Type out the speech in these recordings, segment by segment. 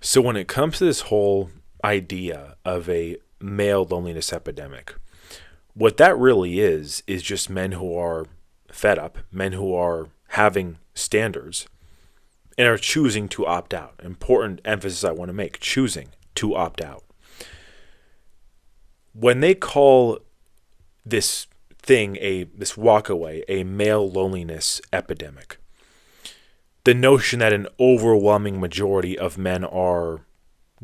So when it comes to this whole idea of a male loneliness epidemic, what that really is just men who are fed up, men who are having standards and are choosing to opt out. Important emphasis I want to make, choosing to opt out. When they call this thing, this walkaway, a male loneliness epidemic, the notion that an overwhelming majority of men are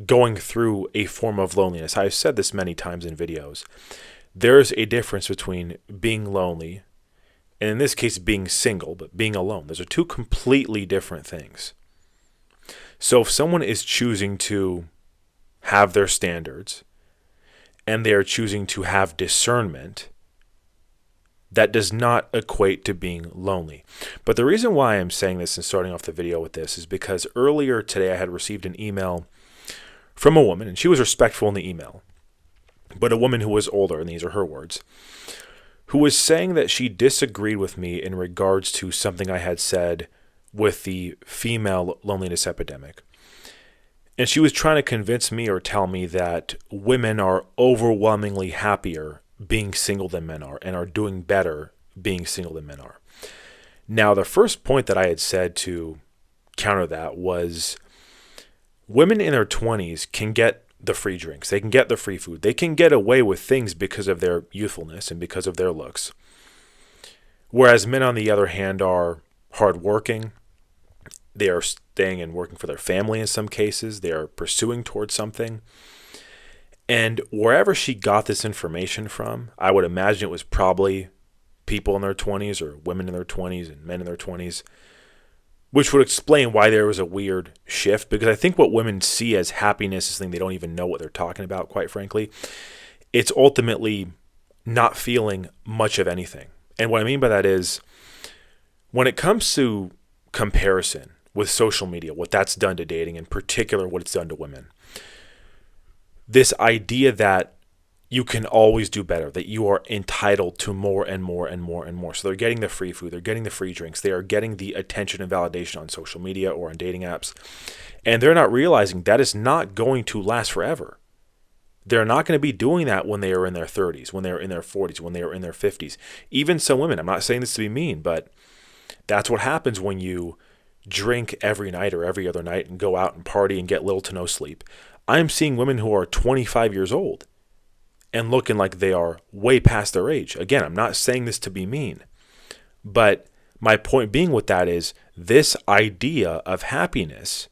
going through a form of loneliness. I've said this many times in videos. There's a difference between being lonely, and in this case being single, but being alone. Those are two completely different things. So if someone is choosing to have their standards, and they are choosing to have discernment, that does not equate to being lonely. But the reason why I'm saying this and starting off the video with this is because earlier today I had received an email from a woman, and she was respectful in the email, but a woman who was older, and these are her words, who was saying that she disagreed with me in regards to something I had said with the female loneliness epidemic. And she was trying to convince me or tell me that women are overwhelmingly happier being single than men are, and are doing better being single than men are. Now, the first point that I had said to counter that was women in their 20s can get the free drinks. They can get the free food. They can get away with things because of their youthfulness and because of their looks. Whereas men, on the other hand, are hardworking. They are staying and working for their family in some cases. They are pursuing towards something. And wherever she got this information from, I would imagine it was probably people in their 20s or women in their 20s and men in their 20s, which would explain why there was a weird shift. Because I think what women see as happiness is something they don't even know what they're talking about, quite frankly. It's ultimately not feeling much of anything. And what I mean by that is, when it comes to comparison with social media, what that's done to dating, in particular what it's done to women, this idea that you can always do better, that you are entitled to more and more and more and more. So they're getting the free food, they're getting the free drinks, they are getting the attention and validation on social media or on dating apps, and they're not realizing that is not going to last forever. They're not going to be doing that when they are in their 30s, when they are in their 40s, when they are in their 50s. Even some women, I'm not saying this to be mean, but that's what happens when you drink every night or every other night and go out and party and get little to no sleep. I'm seeing women who are 25 years old and looking like they are way past their age. Again, I'm not saying this to be mean, but my point being with that is this idea of happiness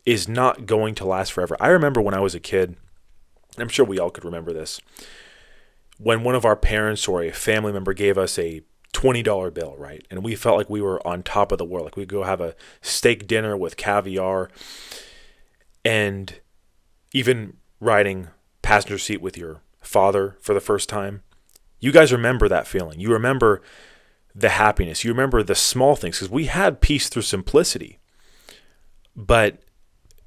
is not going to last forever. I remember when I was a kid, I'm sure we all could remember this, when one of our parents or a family member gave us a $20 bill, right? And we felt like we were on top of the world, like we'd go have a steak dinner with caviar, and even riding passenger seat with your father for the first time. You guys remember that feeling. You remember the happiness. You remember the small things, because we had peace through simplicity. But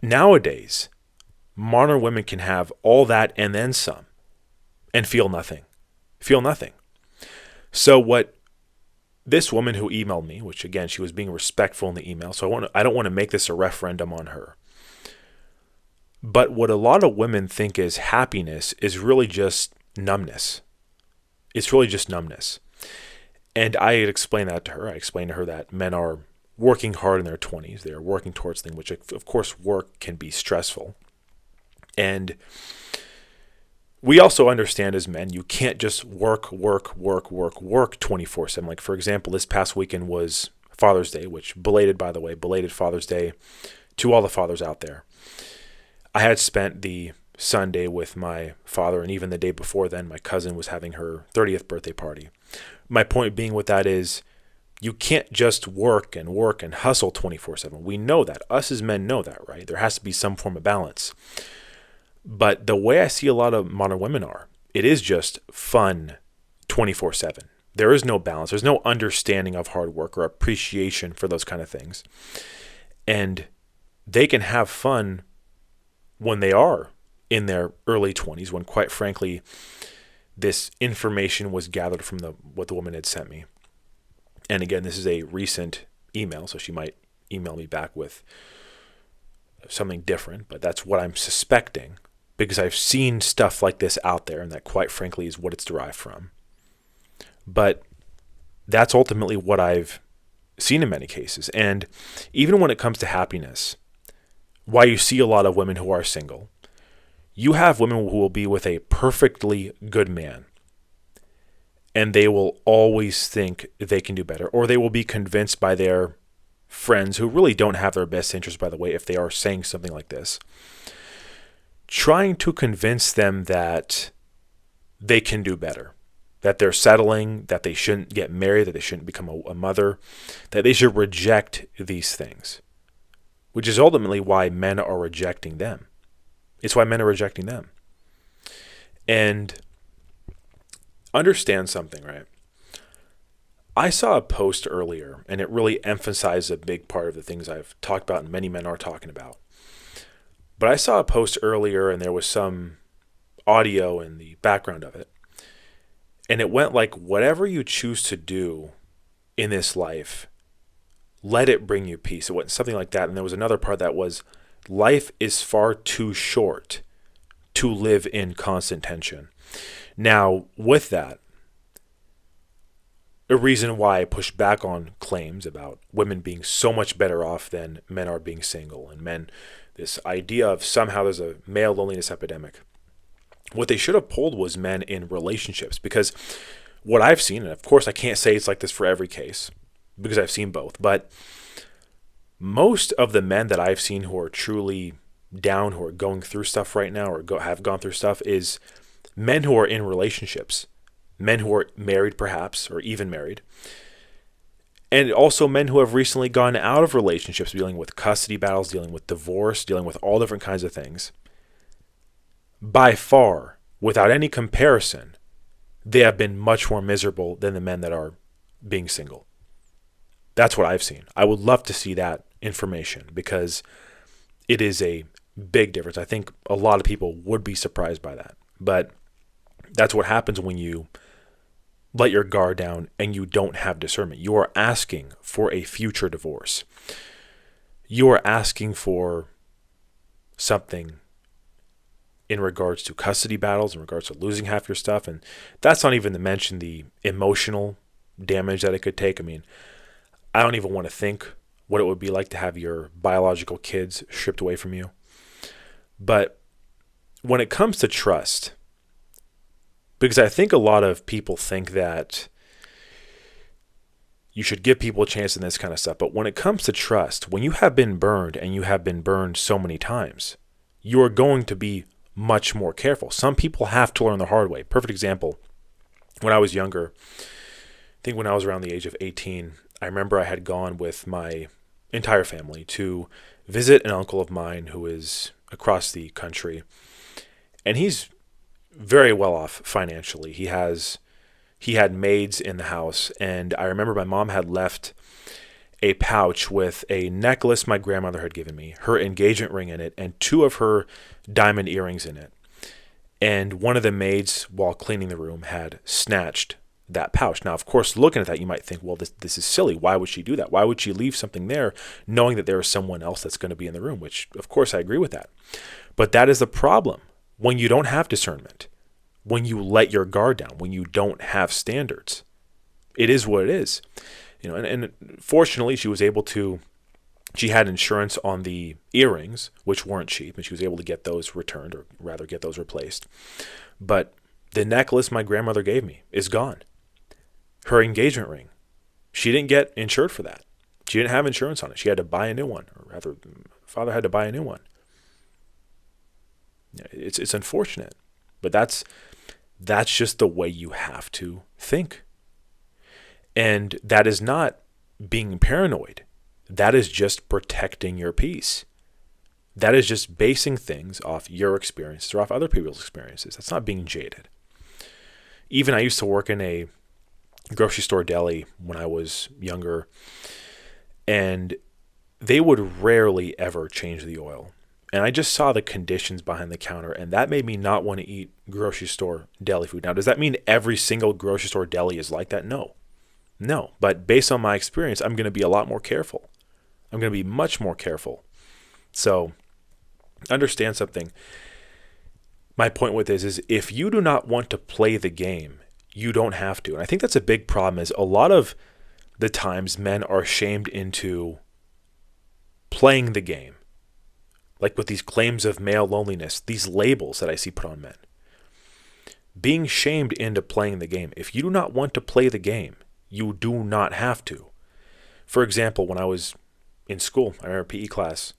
nowadays, modern women can have all that and then some and feel nothing. Feel nothing. So what this woman who emailed me, which again, she was being respectful in the email, so I don't want to make this a referendum on her. But what a lot of women think is happiness is really just numbness. It's really just numbness. And I had explained that to her. I explained to her that men are working hard in their 20s. They are working towards things, which of course work can be stressful. And we also understand as men, you can't just work 24/7. Like, for example, this past weekend was Father's Day, which belated Father's Day to all the fathers out there. I had spent the Sunday with my father, and even the day before then, my cousin was having her 30th birthday party. My point being with that is, you can't just work and hustle 24/7. We know that. Us as men know that, right? There has to be some form of balance. But the way I see a lot of modern women are, it is just fun 24/7. There is no balance. There's no understanding of hard work or appreciation for those kind of things. And they can have fun when they are in their early 20s, when quite frankly, this information was gathered from what the woman had sent me. And again, this is a recent email, so she might email me back with something different, but that's what I'm suspecting because I've seen stuff like this out there, and that quite frankly is what it's derived from. But that's ultimately what I've seen in many cases. And even when it comes to happiness, why you see a lot of women who are single, you have women who will be with a perfectly good man, and they will always think they can do better, or they will be convinced by their friends who really don't have their best interest, by the way, if they are saying something like this, trying to convince them that they can do better, that they're settling, that they shouldn't get married, that they shouldn't become a mother, that they should reject these things, which is ultimately why men are rejecting them. It's why men are rejecting them. And understand something, right? I saw a post earlier, and it really emphasized a big part of the things I've talked about and many men are talking about. But I saw a post earlier, and there was some audio in the background of it. And it went like, whatever you choose to do in this life, let it bring you peace. It went something like that. And there was another part that was, life is far too short to live in constant tension. Now, with that, a reason why I push back on claims about women being so much better off than men are being single, and men, this idea of somehow there's a male loneliness epidemic. What they should have pulled was men in relationships, because what I've seen, and of course I can't say it's like this for every case, because I've seen both, but most of the men that I've seen who are truly down, who are going through stuff right now, or have gone through stuff, is men who are in relationships. Men who are married perhaps, or even married. And also men who have recently gone out of relationships, dealing with custody battles, dealing with divorce, dealing with all different kinds of things. By far, without any comparison, they have been much more miserable than the men that are being single. That's what I've seen. I would love to see that information, because it is a big difference. I think a lot of people would be surprised by that. But that's what happens when you let your guard down and you don't have discernment. You are asking for a future divorce. You are asking for something in regards to custody battles, in regards to losing half your stuff. And that's not even to mention the emotional damage that it could take. I mean, I don't even want to think what it would be like to have your biological kids stripped away from you. But when it comes to trust, because I think a lot of people think that you should give people a chance in this kind of stuff. But when it comes to trust, when you have been burned, and you have been burned so many times, you are going to be much more careful. Some people have to learn the hard way. Perfect example, when I was younger, I think when I was around the age of 18, I remember I had gone with my entire family to visit an uncle of mine who is across the country. And he's very well off financially. He had maids in the house, and I remember my mom had left a pouch with a necklace my grandmother had given me, her engagement ring in it, and 2 of her diamond earrings in it. And one of the maids, while cleaning the room, had snatched that pouch. Now, of course, looking at that, you might think, well, this is silly. Why would she do that? Why would she leave something there knowing that there is someone else that's going to be in the room? Which, of course, I agree with that. But that is the problem. When you don't have discernment, when you let your guard down, when you don't have standards, it is what it is. And fortunately, she had insurance on the earrings, which weren't cheap, and she was able to get those returned, or rather get those replaced. But the necklace my grandmother gave me is gone. Her engagement ring, she didn't get insured for that. She didn't have insurance on it. She had to buy a new one, or rather, father had to buy a new one. It's unfortunate, but that's just the way you have to think. And that is not being paranoid. That is just protecting your peace. That is just basing things off your experiences or off other people's experiences. That's not being jaded. Even I used to work in a grocery store deli when I was younger, and they would rarely ever change the oil. And I just saw the conditions behind the counter, and that made me not want to eat grocery store deli food. Now, does that mean every single grocery store deli is like that? No. But based on my experience, I'm going to be a lot more careful. I'm going to be much more careful. So Understand something. My point with this is if you do not want to play the game, you don't have to. And I think that's a big problem is a lot of the times men are shamed into playing the game. Like with these claims of male loneliness, these labels that I see put on men. Being shamed into playing the game. If you do not want to play the game, you do not have to. For example, when I was in school, I remember PE class,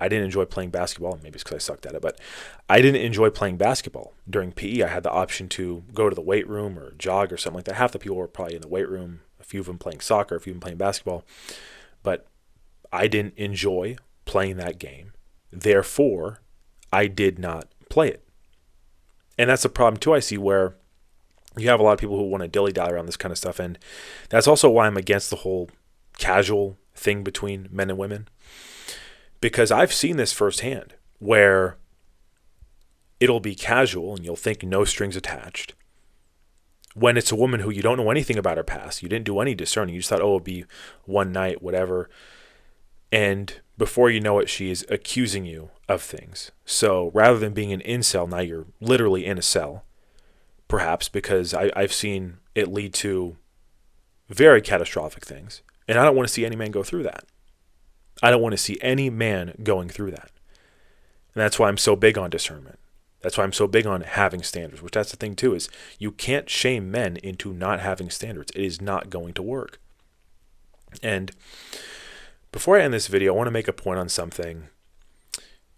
I didn't enjoy playing basketball. Maybe it's because I sucked at it, but I didn't enjoy playing basketball. During PE, I had the option to go to the weight room or jog or something like that. Half the people were probably in the weight room, a few of them playing soccer, a few of them playing basketball. But I didn't enjoy playing that game. Therefore, I did not play it. And that's a problem too I see where you have a lot of people who want to dilly-dally around this kind of stuff. And that's also why I'm against the whole casual thing between men and women. Because I've seen this firsthand where it'll be casual and you'll think no strings attached. When it's a woman who you don't know anything about her past, you didn't do any discerning, you just thought, oh, it'll be one night, whatever. And before you know it, she is accusing you of things. So rather than being an incel, now you're literally in a cell, perhaps, because I've seen it lead to very catastrophic things. And I don't want to see any man go through that. I don't want to see any man going through that. And that's why I'm so big on discernment. That's why I'm so big on having standards, which that's the thing too, is you can't shame men into not having standards. It is not going to work. And before I end this video, I want to make a point on something.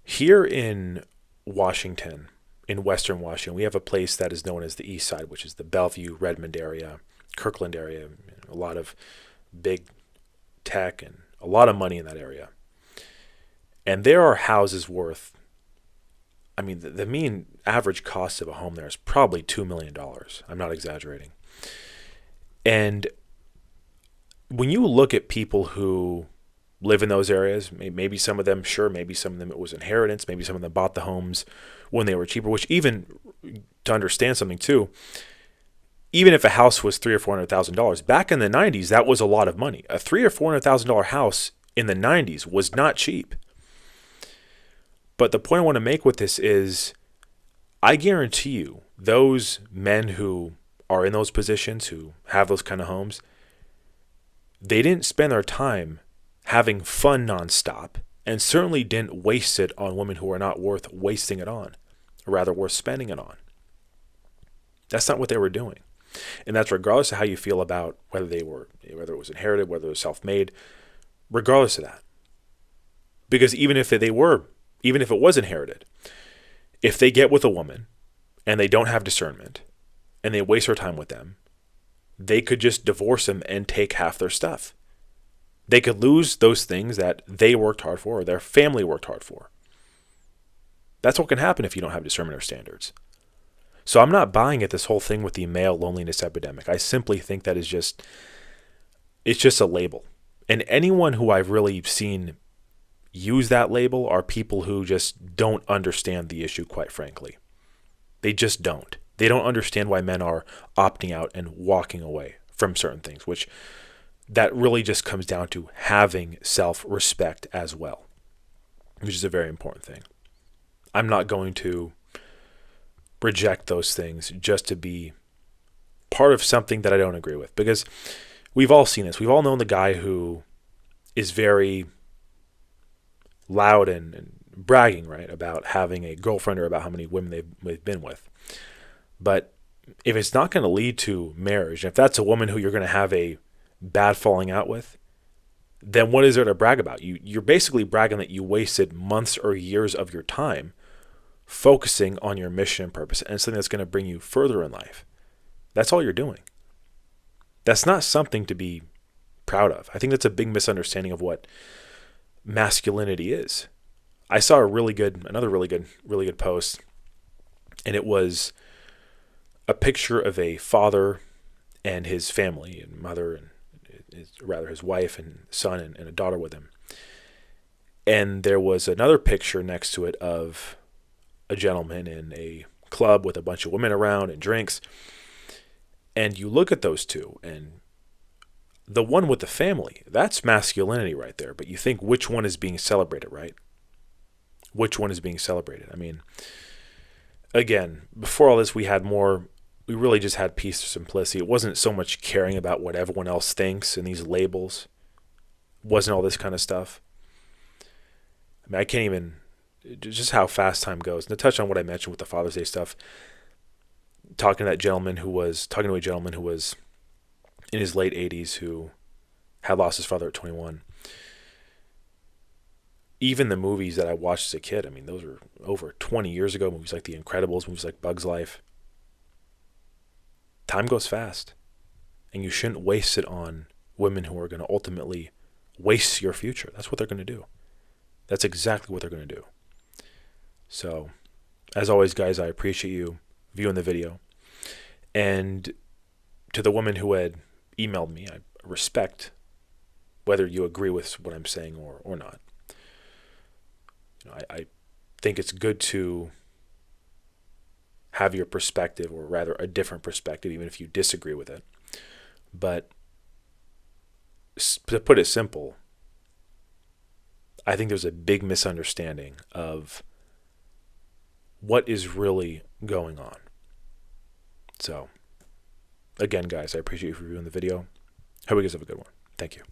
Here in Washington, in Western Washington, we have a place that is known as the East Side, which is the Bellevue, Redmond area, Kirkland area, a lot of big tech and a lot of money in that area. And there are houses worth, I mean, the mean average cost of a home there is probably $2 million. I'm not exaggerating. And when you look at people who live in those areas, maybe some of them, sure, maybe some of them it was inheritance, maybe some of them bought the homes when they were cheaper, which even, to understand something too, even if a house was $300,000 or $400,000, back in the 90s, that was a lot of money. A $300,000 or $400,000 house in the 90s was not cheap. But the point I want to make with this is, I guarantee you, those men who are in those positions, who have those kind of homes, they didn't spend their time having fun nonstop, and certainly didn't waste it on women who are not worth wasting it on, or rather worth spending it on. That's not what they were doing. And that's regardless of how you feel about whether it was inherited, whether it was self-made, regardless of that. Because even if it was inherited, if they get with a woman and they don't have discernment and they waste their time with them, they could just divorce them and take half their stuff. They could lose those things that they worked hard for or their family worked hard for. That's what can happen if you don't have discernment or standards. So I'm not buying at this whole thing with the male loneliness epidemic. I simply think that it's just a label. And anyone who I've really seen use that label are people who just don't understand the issue, quite frankly. They just don't. They don't understand why men are opting out and walking away from certain things, which that really just comes down to having self-respect as well, which is a very important thing. I'm not going to reject those things just to be part of something that I don't agree with, because we've all seen this. We've all known the guy who is very loud and bragging, right, about having a girlfriend or about how many women they've been with. But if it's not going to lead to marriage, if that's a woman who you're going to have a bad falling out with, then what is there to brag about? You're basically bragging that you wasted months or years of your time focusing on your mission and purpose and something that's going to bring you further in life. That's all you're doing. That's not something to be proud of. I think that's a big misunderstanding of what masculinity is. I saw another really good post, and it was a picture of a father and his family, and mother and his wife and son and a daughter with him. And there was another picture next to it of a gentleman in a club with a bunch of women around and drinks. And you look at those two, and the one with the family, that's masculinity right there. But you think, which one is being celebrated, right? which one is being celebrated. I mean, again, before all this, we really just had peace or simplicity. It wasn't so much caring about what everyone else thinks and these labels. It wasn't all this kind of stuff. I mean, I can't even, just how fast time goes. And to touch on what I mentioned with the Father's Day stuff, talking to a gentleman who was in his late 80s who had lost his father at 21. Even the movies that I watched as a kid, I mean, those were over 20 years ago, movies like The Incredibles, movies like Bug's Life. Time goes fast, and you shouldn't waste it on women who are going to ultimately waste your future. That's what they're going to do. That's exactly what they're going to do. So, as always, guys, I appreciate you viewing the video. And to the woman who had emailed me, I respect whether you agree with what I'm saying or not. I think it's good to have your perspective, or rather a different perspective, even if you disagree with it. But to put it simple, I think there's a big misunderstanding of what is really going on. So, again, guys, I appreciate you for viewing the video. Hope you guys have a good one. Thank you.